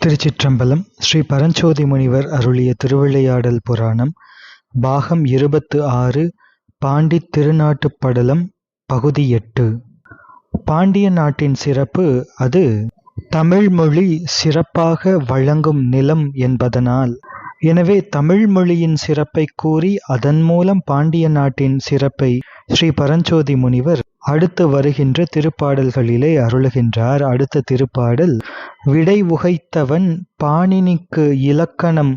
திருச்சிற்றம்பலம். ஸ்ரீ பரஞ்சோதி முனிவர் அருளிய திருவிளையாடல் புராணம் பாகம் 26 பாண்டித் திருநாட்டுப் படலம் பகுதி 8. பாண்டிய நாட்டின் சிறப்பு அது தமிழ்மொழி சிறப்பாக வழங்கும் நிலம் என்பதனால். எனவே தமிழ் மொழியின் சிறப்பை கூறி அதன் மூலம் பாண்டிய நாட்டின் சிறப்பை ஸ்ரீ பரஞ்சோதி முனிவர் அடுத்து வருகின்ற திருப்பாடல்களிலே அருளுகின்றார். அடுத்த திருப்பாடல்: விடை உகைத்தவன் பாணினிக்கு இலக்கணம்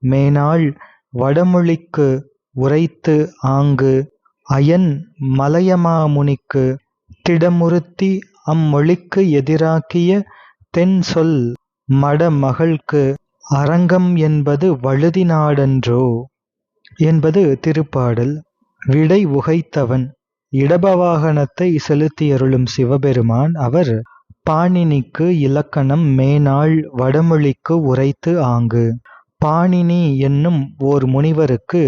மேனாள் வடமொழிக்கு உரைத்து ஆங்கு அயன் மலையமாமுனிக்கு திடமுறுத்தி அம்மொழிக்கு எதிராக்கிய தென் சொல் மடமகள்க்கு அரங்கம் என்பது வழுதி நாடன்றோ என்பது திருப்பாடல். விடை உகைத்தவன் இடபவாகனத்தை செலுத்தியருளும் சிவபெருமான். அவர் பாணினிக்கு இலக்கணம் மேனாள் வடமொழிக்கு உரைத்து ஆங்கு. பாணினி என்னும் ஓர் முனிவருக்கு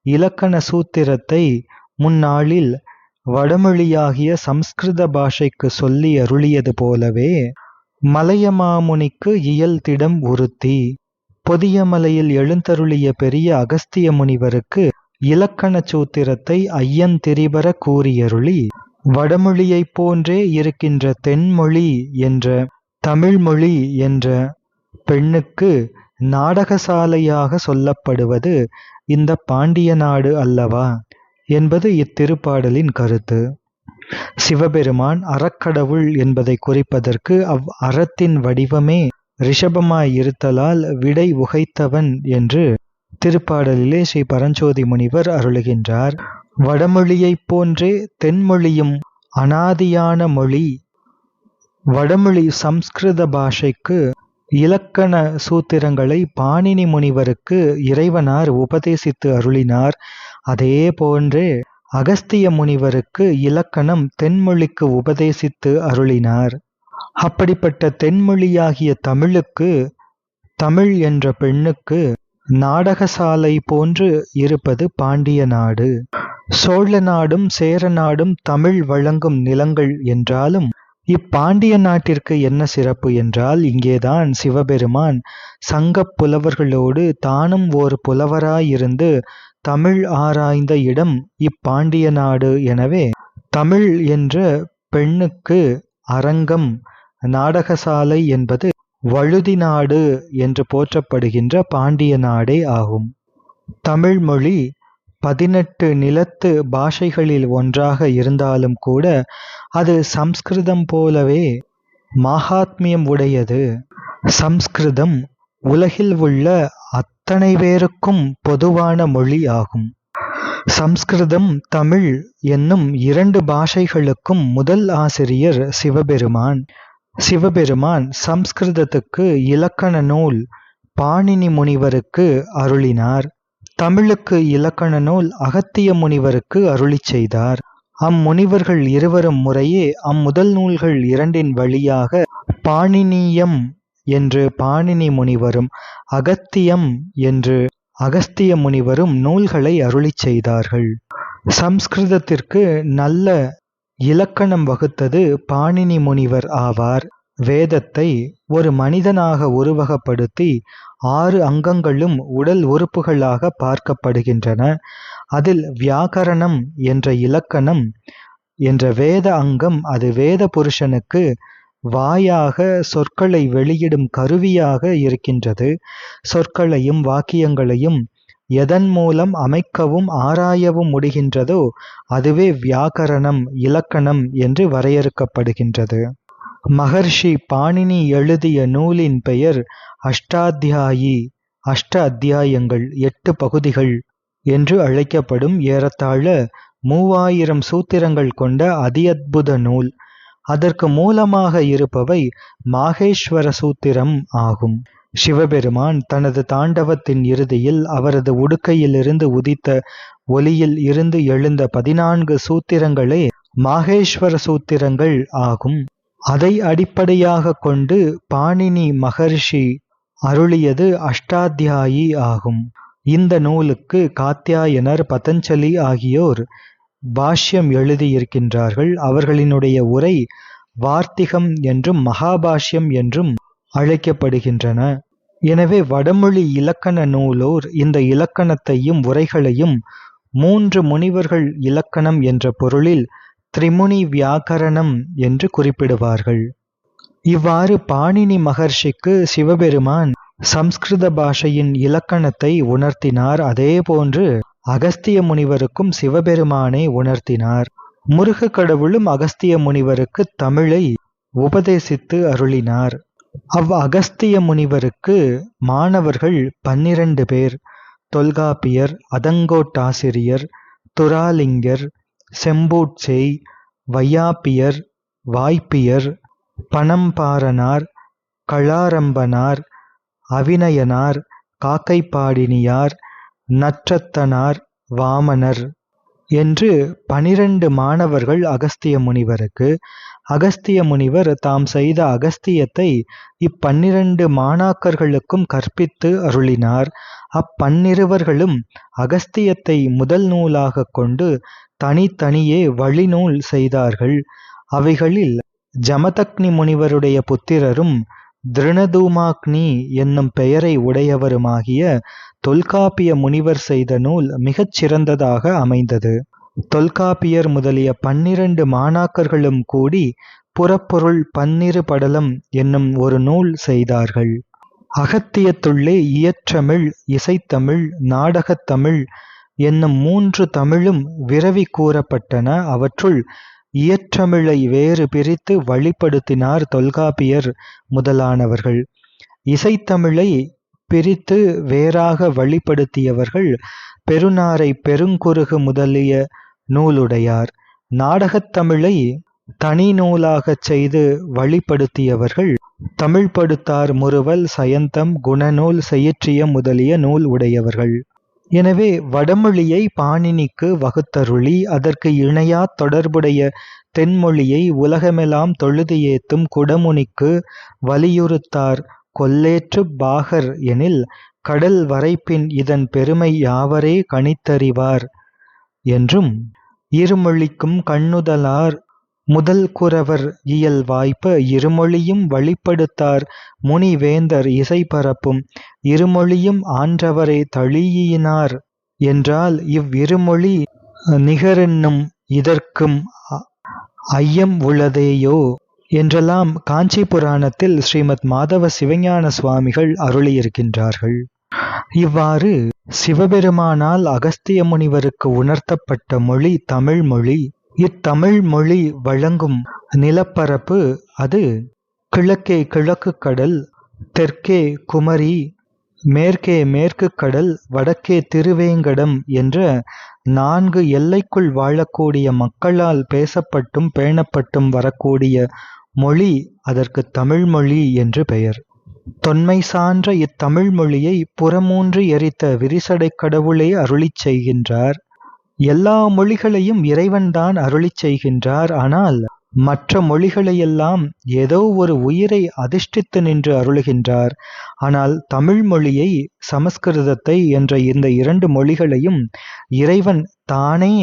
இலக்கண சூத்திரத்தை முன்னாளில் வடமொழியாகிய சம்ஸ்கிருத பாஷைக்கு சொல்லி அருளியது போலவே மலையமாமுனிக்கு இயல்திடம் உறுத்தி பொதியமலையில் எழுந்தருளிய பெரிய அகஸ்திய முனிவருக்கு இலக்கண சூத்திரத்தை ஐயன் திரிபர கூறியருளி வடமொழியைப் போன்றே இருக்கின்ற தென்மொழி என்ற தமிழ்மொழி என்ற பெண்ணுக்கு நாடகசாலையாக சொல்லப்படுவது இந்த பாண்டிய நாடு அல்லவா என்பது இத்திருப்பாடலின் கருத்து. சிவபெருமான் அறக்கடவுள் என்பதை குறிப்பதற்கு அவ் அறத்தின் வடிவமே ரிஷபமாய் இருத்தலால் விடை உகைத்தவன் என்று திருப்பாடலிலே ஸ்ரீ பரஞ்சோதி முனிவர் அருளுகின்றார். வடமொழியைப் போன்றே தென்மொழியும் அனாதியான மொழி. வடமொழி சம்ஸ்கிருத பாஷைக்கு இலக்கண சூத்திரங்களை பாணினி முனிவருக்கு இறைவனார் உபதேசித்து அருளினார். அதே போன்றே அகஸ்திய முனிவருக்கு இலக்கணம் தென்மொழிக்கு உபதேசித்து அருளினார். அப்படிப்பட்ட தென்மொழியாகிய தமிழுக்கு, தமிழ் என்ற பெண்ணுக்கு நாடகசாலை போன்று இருப்பது பாண்டிய நாடு. சோழ நாடும் சேர நாடும் தமிழ் வழங்கும் நிலங்கள் என்றாலும் இப்பாண்டிய நாட்டிற்கு என்ன சிறப்பு என்றால், இங்கேதான் சிவபெருமான் சங்கப் புலவர்களோடு தானும் ஓர் புலவராயிருந்து தமிழ் ஆராய்ந்த இடம் இப்பாண்டிய நாடு. எனவே தமிழ் என்ற பெண்ணுக்கு அரங்கம் நாடகசாலை என்பது வழுதி நாடு என்று போற்றப்படுகின்ற பாண்டிய நாடே ஆகும். தமிழ் மொழி 18 நிலத்து பாஷைகளில் ஒன்றாக இருந்தாலும் கூட அது சம்ஸ்கிருதம் போலவே மகாத்மியம் உடையது. சம்ஸ்கிருதம் உலகில் உள்ள அத்தனை பேருக்கும் பொதுவான மொழி ஆகும். சம்ஸ்கிருதம் தமிழ் என்னும் 2 பாஷைகளுக்கும் முதல் ஆசிரியர் சிவபெருமான். சிவபெருமான் சம்ஸ்கிருதத்துக்கு இலக்கண நூல் பாணினி முனிவருக்கு அருளினார். தமிழுக்கு இலக்கண நூல் அகத்திய முனிவருக்கு அருளி செய்தார். அம்முனிவர்கள் இருவரும் முறையே அம்முதல் நூல்கள் 2 வழியாக பாணினியம் என்று பாணினி முனிவரும் அகத்தியம் என்று அகஸ்திய முனிவரும் நூல்களை அருளி செய்தார்கள். சம்ஸ்கிருதத்திற்கு நல்ல இலக்கணம் வகுத்தது பாணினி முனிவர் ஆவார். வேதத்தை ஒரு மனிதனாக உருவகப்படுத்தி 6 அங்கங்களும் உடல் உறுப்புகளாக பார்க்கப்படுகின்றன. அதில் வியாக்கரணம் என்ற இலக்கணம் என்ற வேத அங்கம் அது வேத புருஷனுக்கு வாயாக சொற்களை வெளியிடும் கருவியாக இருக்கின்றது. சொற்களையும் வாக்கியங்களையும் எதன் மூலம் அமைக்கவும் ஆராயவும் முடிகின்றதோ அதுவே வியாக்கரணம் இலக்கணம் என்று வரையறுக்கப்படுகின்றது. மகர்ஷி பாணினி எழுதிய நூலின் பெயர் அஷ்டாத்யாயி. அஷ்ட அத்தியாயங்கள் 8 பகுதிகள் என்று அழைக்கப்படும் ஏறத்தாழ 3000 சூத்திரங்கள் கொண்ட அதிஅத்புத நூல். அதற்கு மூலமாக இருப்பவை மாகேஸ்வர சூத்திரம் ஆகும். சிவபெருமான் தனது தாண்டவத்தின் இறுதியில் அவரது உடுக்கையிலிருந்து உதித்த ஒலியில் இருந்து எழுந்த 14 சூத்திரங்களே மாகேஸ்வர சூத்திரங்கள் ஆகும். அதை அடிப்படையாக கொண்டு பாணினி மகர்ஷி அருளியது அஷ்டாத்யாயி ஆகும். இந்த நூலுக்கு காத்யாயனர் பதஞ்சலி ஆகியோர் பாஷ்யம் எழுதியிருக்கின்றார்கள். அவர்களினுடைய உரை வார்த்திகம் என்றும் மகாபாஷ்யம் என்றும் அழைக்கப்படுகின்றன. எனவே வடமொழி இலக்கண நூலோர் இந்த இலக்கணத்தையும் உரைகளையும் 3 முனிவர்கள் இலக்கணம் என்ற பொருளில் திரிமுனி வியாக்கரணம் என்று குறிப்பிடுவார்கள். இவ்வாறு பாணினி மகர்ஷிக்கு சிவபெருமான் சம்ஸ்கிருத பாஷையின் இலக்கணத்தை உணர்த்தினார். அதேபோன்று அகஸ்திய முனிவருக்கும் சிவபெருமானை உணர்த்தினார். முருக கடவுளும் அகஸ்திய முனிவருக்கு தமிழை உபதேசித்து அருளினார். அகஸ்திய முனிவருக்கு மாணவர்கள் 12 பேர். தொல்காப்பியர், அதங்கோட்டாசிரியர், துராலிங்கர், செம்பூட்சேய், வையாப்பியர், வாய்ப்பியர், பனம்பாரனார், களாரம்பனார், அவிநயனார், காக்கைப்பாடினியார், நற்றத்தனார், வாமனர் என்று 12 மாணவர்கள் அகஸ்திய முனிவருக்கு. அகஸ்திய முனிவர் தாம் செய்த அகஸ்தியத்தை 12 மாணாக்கர்களுக்கும் கற்பித்து அருளினார். 12 அகஸ்தியத்தை முதல் நூலாக கொண்டு தனித்தனியே வழிநூல் செய்தார்கள். அவைகளில் ஜமதக்னி முனிவருடைய புத்திரரும் திருணதூமாக்னி என்னும் பெயரை உடையவருமாகிய தொல்காப்பிய முனிவர் செய்த நூல் மிகச் சிறந்ததாக அமைந்தது. தொல்காப்பியர் முதலிய 12 மாணாக்கர்களும் கூடி புறப்பொருள் பன்னிரு படலம் என்னும் ஒரு நூல் செய்தார்கள். அகத்தியத்துள்ளே இயற்றமிழ், இசைத்தமிழ், நாடகத்தமிழ் என்னும் 3 தமிழும் விரவி கூறப்பட்டன. அவற்றுள் இயற்றமிழை வேறு பிரித்து வழிப்படுத்தினார் தொல்காப்பியர் முதலானவர்கள். இசைத்தமிழை பிரித்து வேறாக வழிப்படுத்தியவர்கள் பெருநாரை, பெருங்குறுகு முதலிய நூலுடையார். நாடகத்தமிழை தனி நூலாகச் செய்து வழிப்படுத்தியவர்கள் தமிழ்படுத்தார், முறுவல், சயந்தம், குணநூல், செயிற்றியம் முதலிய நூல் உடையவர்கள். எனவே வடமொழியை பாணினிக்கு வகுத்தருளி அதற்கு இணையா தொடர்புடைய தென்மொழியை உலகமெல்லாம் தொழுது ஏத்தும் குடமுனிக்கு வலியுறுத்தார். கொல்லேற்று பாகர் எனில் கடல் வரைப்பின் இதன் பெருமை யாவரே கணித்தறிவார் என்றும், இருமொழிக்கும் கண்ணுதலார் முதல் குரவர் இயல் வாய்ப்ப இருமொழியும் வழிப்படுத்தார் முனிவேந்தர் இசை பரப்பும் இருமொழியும் ஆன்றவரே தழீயினார் என்றால் இவ்விருமொழி நிகரென்னும் இதற்கும் ஐயம் உளதேயோ என்றெல்லாம் காஞ்சி புராணத்தில் ஸ்ரீமத் மாதவ சிவஞான சுவாமிகள் அருளியிருக்கின்றார்கள். இவ்வாறு சிவபெருமானால் அகஸ்திய முனிவருக்கு உணர்த்தப்பட்ட மொழி தமிழ் மொழி. இத்தமிழ் மொழி வழங்கும் நிலப்பரப்பு அது கிழக்கே கிழக்கு கடல், தெற்கே குமரி, மேற்கே மேற்கு கடல், வடக்கே திருவேங்கடம் என்ற 4 எல்லைக்குள் வாழக்கூடிய மக்களால் பேசப்பட்டும் பேணப்பட்டும் வரக்கூடிய மொழி அதற்கு தமிழ் மொழி என்று பெயர். தொன்மை சான்ற இத்தமிழ் மொழியை புறமூன்று எரித்த விரிசடைக் கடவுளே அருளிச் செய்கின்றார். எல்லா மொழிகளையும் இறைவன்தான் அருளிச் செய்கின்றார். ஆனால் மற்ற மொழிகளையெல்லாம் ஏதோ ஒரு உயிரை அதிஷ்டித்து நின்று அருளுகின்றார். ஆனால் தமிழ் மொழியை, சமஸ்கிருதத்தை என்ற இந்த 2 மொழிகளையும் இறைவன் தானே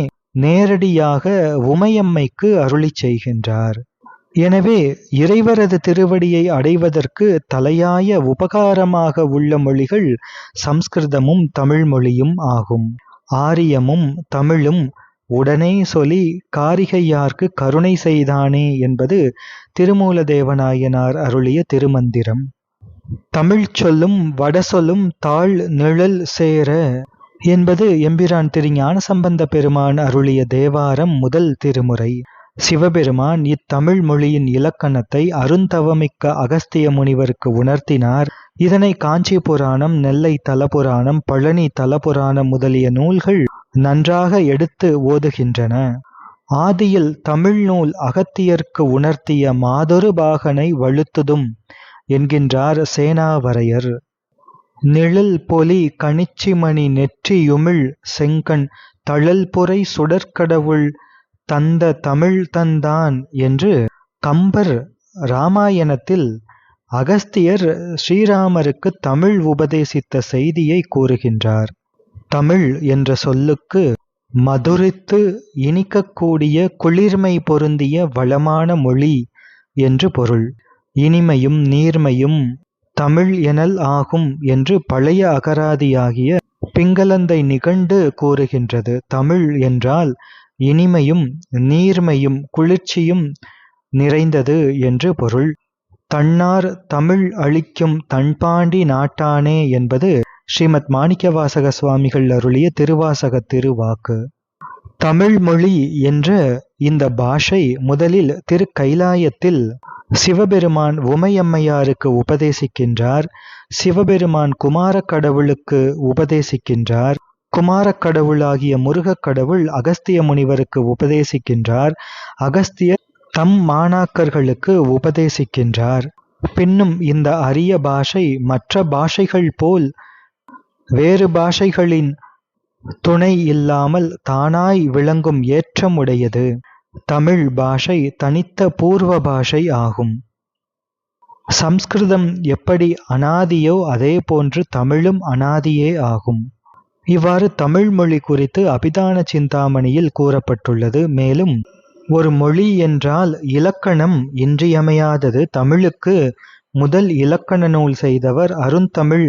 நேரடியாக உமையம்மைக்கு அருளிச் செய்கின்றார். எனவே இறைவரது திருவடியை அடைவதற்கு தலையாய உபகாரமாக உள்ள மொழிகள் சம்ஸ்கிருதமும் தமிழ் மொழியும் ஆகும். ஆரியமும் தமிழும் உடனே சொல்லி காரிகையார்க்கு கருணை செய்தானே என்பது திருமூலதேவநாயனார் அருளிய திருமந்திரம். தமிழ் சொல்லும் வடசொல்லும் தாழ் நிழல் சேர என்பது எம்பிரான் திரு ஞானசம்பந்த பெருமான் அருளிய தேவாரம் முதல் திருமுறை. சிவபெருமான் இத்தமிழ் மொழியின் இலக்கணத்தை அருந்தவமிக்க அகஸ்திய முனிவருக்கு உணர்த்தினார். இதனை காஞ்சி புராணம், நெல்லை தலபுராணம், பழனி தலபுராணம் முதலிய நூல்கள் நன்றாக எடுத்து ஓதுகின்றன. ஆதியில் தமிழ் நூல் அகத்தியர்க்கு உணர்த்திய மாதொரு பாகனை வழுத்துதும் என்கின்றார் சேனாவரையர். நிழல் பொலி கணிச்சிமணி நெற்றியுமிழ் செங்கண் தழல்புரை சுடற்கடவுள் தந்த தமிழ் தந்தான் என்று கம்பர் இராமாயணத்தில் அகஸ்தியர் ஸ்ரீராமருக்கு தமிழ் உபதேசித்த செய்தியை கூறுகின்றார். தமிழ் என்ற சொல்லுக்கு மதுரித்து இனிக்கக்கூடிய குளிர்மை பொருந்திய வளமான மொழி என்று பொருள். இனிமையும் நீர்மையும் தமிழ் எனல் ஆகும் என்று பழைய அகராதியாகிய பிங்களந்தை நிகண்டு கூறுகின்றது. தமிழ் என்றால் இனிமையும் நீர்மையும் குளிர்ச்சியும் நிறைந்தது என்று பொருள். தன்னார் தமிழ் அளிக்கும் தன்பாண்டி நாட்டானே என்பது ஸ்ரீமத் மாணிக்கவாசக சுவாமிகள் அருளிய திருவாசக திருவாக்கு. தமிழ் மொழி என்ற இந்த பாஷை முதலில் திருக்கைலாயத்தில் சிவபெருமான் உமையம்மையாருக்கு உபதேசிக்கின்றார். சிவபெருமான் குமாரக் கடவுளுக்கு உபதேசிக்கின்றார். குமாரக் கடவுளாகிய முருகக் கடவுள் அகஸ்திய முனிவருக்கு உபதேசிக்கின்றார். அகஸ்தியர் தம் மாணாக்கர்களுக்கு உபதேசிக்கின்றார். பின்னும் இந்த அரிய பாஷை மற்ற பாஷைகள் போல் வேறு பாஷைகளின் துணை இல்லாமல் தானாய் விளங்கும் ஏற்றம் உடையது. தமிழ் பாஷை தனித்த பூர்வ பாஷை ஆகும். சம்ஸ்கிருதம் எப்படி அனாதியோ அதே போன்று தமிழும் அனாதியே ஆகும். இவ்வாறு தமிழ் மொழி குறித்து அபிதான சிந்தாமணியில் கூறப்பட்டுள்ளது. மேலும் ஒரு மொழி என்றால் இலக்கணம் இன்றியமையாதது. தமிழுக்கு முதல் இலக்கண நூல் செய்தவர் அருந்தமிழ்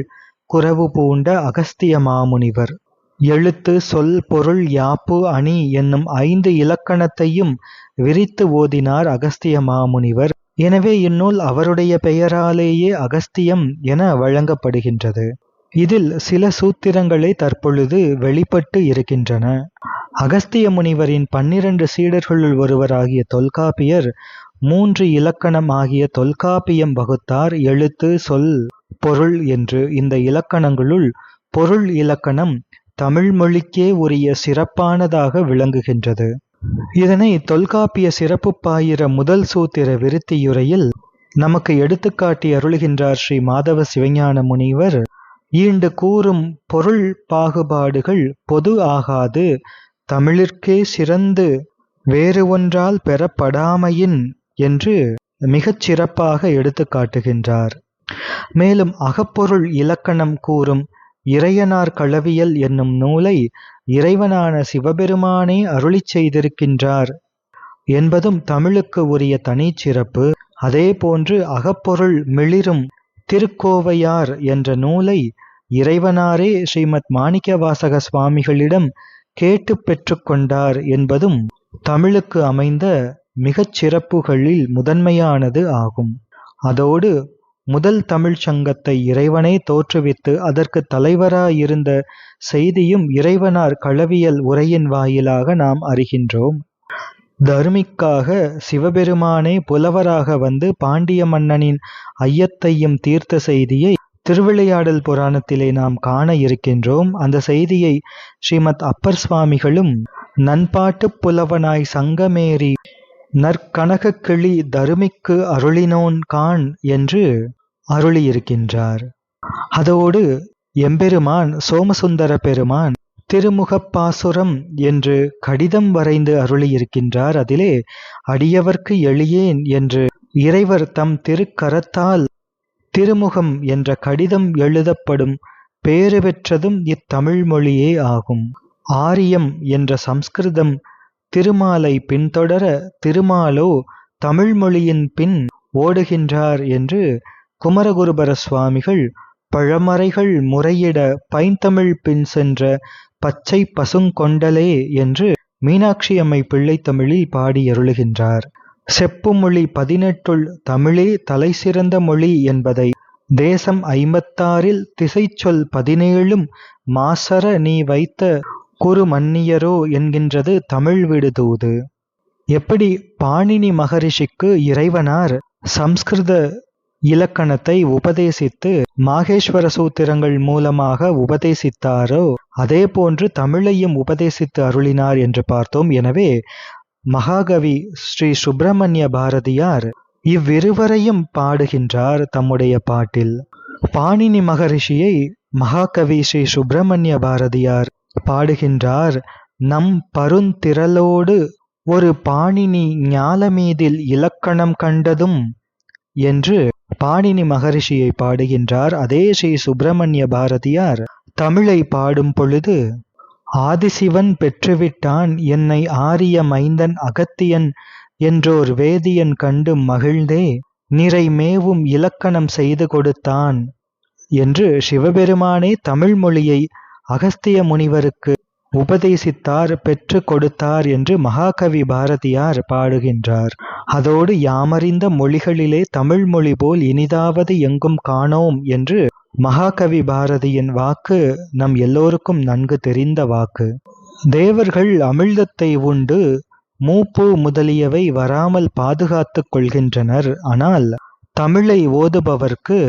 குரவு பூண்ட அகஸ்திய மாமுனிவர். எழுத்து, சொல், பொருள், யாப்பு, அணி என்னும் 5 இலக்கணத்தையும் விரித்து ஓதினார் அகஸ்திய மாமுனிவர். எனவே இந்நூல் அவருடைய பெயராலேயே அகஸ்தியம் என வழங்கப்படுகின்றது. இதில் சில சூத்திரங்களே தற்பொழுது வெளிப்பட்டு இருக்கின்றன. அகஸ்திய முனிவரின் 12 சீடர்களுள் ஒருவராகிய தொல்காப்பியர் 3 இலக்கணம் ஆகிய தொல்காப்பியம் வகுத்தார். எழுத்து, சொல், பொருள் என்று. இந்த இலக்கணங்களுள் பொருள் இலக்கணம் தமிழ் மொழிக்கே உரிய சிறப்பானதாக விளங்குகின்றது. இதனை தொல்காப்பிய சிறப்பு பாயிர முதல் சூத்திர விருத்தியுரையில் நமக்கு எடுத்துக்காட்டி அருளுகின்றார் ஸ்ரீ மாதவ சிவஞான முனிவர். ஈண்டு கூறும் பொருள் பாகுபாடுகள் பொது ஆகாது தமிழிற்கே சிறந்து வேறு ஒன்றால் பெறப்படாமையின் என்று மிகச் சிறப்பாக எடுத்து காட்டுகின்றார். மேலும் அகப்பொருள் இலக்கணம் கூறும் இறையனார் களவியல் என்னும் நூலை இறைவனான சிவபெருமானே அருளிச் செய்திருக்கின்றார் என்பதும் தமிழுக்கு உரிய தனிச்சிறப்பு. அதே போன்று அகப்பொருள் மிளிரும் திருக்கோவையார் என்ற நூலை இறைவனாரே ஸ்ரீமத் மாணிக்கவாசக சுவாமிகளிடம் கேட்டு பெற்றுக்கொண்டார் என்பதும் தமிழுக்கு அமைந்த மிகச் சிறப்புகளில் முதன்மையானது ஆகும். அதோடு முதல் தமிழ் சங்கத்தை இறைவனே தோற்றுவித்து அதற்கு தலைவராயிருந்த செய்தியும் இறைவனார் களவியல் உரையின் வாயிலாக நாம் அறிகின்றோம். தருமிக்காக சிவபெருமானே புலவராக வந்து பாண்டிய மன்னனின் ஐயத்தையும் தீர்த்த செய்தியை திருவிளையாடல் புராணத்திலே நாம் காண இருக்கின்றோம். அந்த செய்தியை ஸ்ரீமத் அப்பர் சுவாமிகளும் நண்பாட்டுப் புலவனாய் சங்கமேறி நற்கனக கிளி தருமிக்கு அருளினோன் கான் என்று அருளியிருக்கின்றார். அதோடு எம்பெருமான் சோமசுந்தர பெருமான் திருமுகப்பாசுரம் என்று கடிதம் வரைந்து அருளியிருக்கின்றார். அதிலே அடியவர்க்கு எளியேன் என்று இறைவர் தம் திருக்கரத்தால் திருமுகம் என்ற கடிதம் எழுதப்படும் பேறு பெற்றதும் இத்தமிழ் மொழியே ஆகும். ஆரியம் என்ற சம்ஸ்கிருதம் திருமாலை பின்தொடர திருமாலோ தமிழ் மொழியின் பின் ஓடுகின்றார் என்று குமரகுருபர சுவாமிகள் பழமறைகள் முறையிட பைந்தமிழ் பின் சென்ற பச்சை பசுங்கொண்டலே என்று மீனாட்சி அம்மை பிள்ளை தமிழில் பாடியருளுகின்றார். செப்புமொழி 18 தமிழே தலை சிறந்த மொழி என்பதை தேசம் 56 திசைச்சொல் 17 மாசற நீ வைத்த குறு மன்னியரோ என்கின்றது தமிழ் விடுதூது. எப்படி பாணினி மகரிஷிக்கு இறைவனார் சம்ஸ்கிருத இலக்கணத்தை உபதேசித்து மாகேஸ்வர சூத்திரங்கள் மூலமாக உபதேசித்தாரோ அதே போன்று தமிழையும் உபதேசித்து அருளினார் என்று பார்த்தோம். எனவே மகாகவி ஸ்ரீ சுப்பிரமணிய பாரதியார் இவ்விருவரையும் பாடுகின்றார் தம்முடைய பாட்டில். பாணினி மகரிஷியை மகாகவி ஸ்ரீ சுப்பிரமணிய பாரதியார் பாடுகின்றார். நம் பருந்திரளோடு ஒரு பாணினி ஞாலமீதில் இலக்கணம் கண்டதும் என்று பாணினி மகரிஷியை பாடுகின்றார். அதே ஸ்ரீ சுப்பிரமணிய பாரதியார் தமிழை பாடும் பொழுது ஆதிசிவன் பெற்றுவிட்டான் என்னை ஆரிய மைந்தன் அகத்தியன் என்றோர் வேதியன் கண்டு மகிழ்ந்தே நிறை மேவும் இலக்கணம் செய்து கொடுத்தான் என்று சிவபெருமானே தமிழ் மொழியை அகஸ்திய முனிவருக்கு உபதேசித்தார், பெற்று கொடுத்தார் என்று மகாகவி பாரதியார் பாடுகின்றார். அதோடு யாமறிந்த மொழிகளிலே தமிழ் மொழி போல் இனிதாவது எங்கும் காணோம் என்று மகாகவி பாரதியின் வாக்கு நம் எல்லோருக்கும் நன்கு தெரிந்த வாக்கு. தேவர்கள் அமிழ்தத்தை உண்டு மூப்பு முதலியவை வராமல் பாதுகாத்துக் கொள்கின்றனர். ஆனால் தமிழை ஓதுபவர்க்கு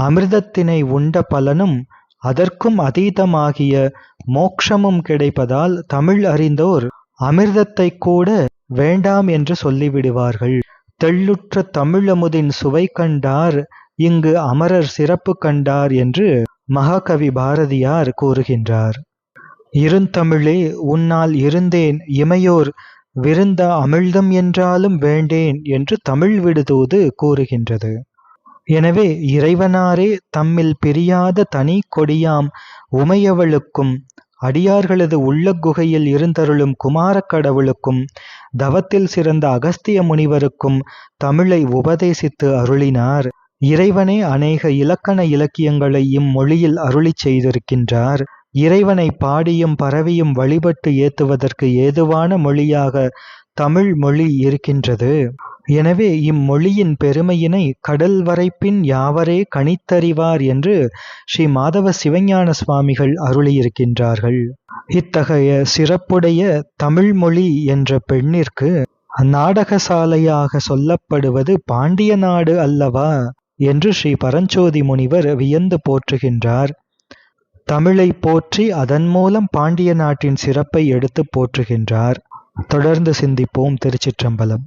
அமிர்தத்தினை உண்ட பலனும் அதற்கும் அதீதமாகிய மோட்சமும் கிடைப்பதால் தமிழ் அறிந்தோர் அமிர்தத்தை கூட வேண்டாம் என்று சொல்லிவிடுவார்கள். தெள்ளுற்ற தமிழமுதின் சுவை கண்டார், இங்கு அமரர் சிறப்பு கண்டார் என்று மகாகவி பாரதியார் கூறுகின்றார். இருந்தமிழே உன்னால் இருந்தேன் இமையோர் விருந்த அமிழ்தம் என்றாலும் வேண்டேன் என்று தமிழ் விடுதூது கூறுகின்றது. எனவே இறைவனாரே தம்மில் பிரியாத தனி கொடியாம் உமையவளுக்கும் அடியார்களது உள்ள குகையில் இருந்தருளும் குமாரக் கடவுளுக்கும் தவத்தில் சிறந்த அகஸ்திய முனிவருக்கும் தமிழை உபதேசித்து அருளினார். இறைவனே அநேக இலக்கண இலக்கியங்களை இம்மொழியில் அருளிச் செய்திருக்கின்றார். இறைவனை பாடியும் பரவியும் வழிபட்டு ஏத்துவதற்கு ஏதுவான மொழியாக தமிழ் மொழி இருக்கின்றது. எனவே இம்மொழியின் பெருமையினை கடல் வரைப்பின் யாவரே கணித்தறிவார் என்று ஸ்ரீ மாதவ சிவஞான சுவாமிகள் அருளியிருக்கின்றார்கள். இத்தகைய சிறப்புடைய தமிழ் மொழி என்ற பெண்ணிற்கு நாடகசாலையாக சொல்லப்படுவது பாண்டிய நாடு அல்லவா என்று ஸ்ரீ பரஞ்சோதி முனிவர் வியந்து போற்றுகின்றார். தமிழை போற்றி அதன் மூலம் பாண்டிய நாட்டின் சிறப்பை எடுத்து போற்றுகின்றார். தொடர்ந்து சிந்திப்போம். திருச்சிற்றம்பலம்.